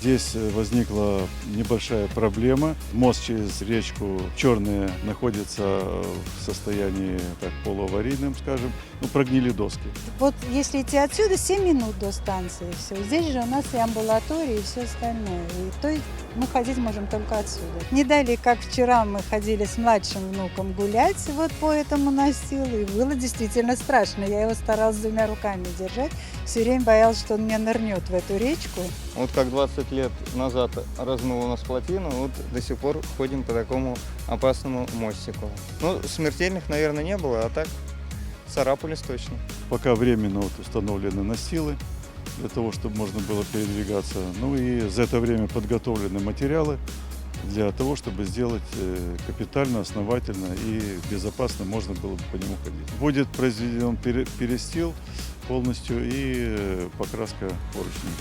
Здесь возникла небольшая проблема. Мост через речку Черная находится в состоянии так, полуаварийном, скажем. Ну, прогнили доски. Вот если идти отсюда, 7 минут до станции. Все. Здесь же у нас и амбулатория, и все остальное. И то есть мы ходить можем только отсюда. Не далее, как вчера мы ходили с младшим внуком гулять вот по этому настилу. И было действительно страшно. Я его старалась двумя руками держать. Все время боялась, что он меня нырнет в эту речку. Вот как 20 лет назад размыло у нас плотину, вот до сих пор ходим по такому опасному мостику. Ну, смертельных, наверное, не было, а так царапались точно. Пока временно вот установлены настилы для того, чтобы можно было передвигаться. Ну и за это время подготовлены материалы для того, чтобы сделать капитально, основательно и безопасно можно было бы по нему ходить. Будет произведен перестил полностью и покраска поручней.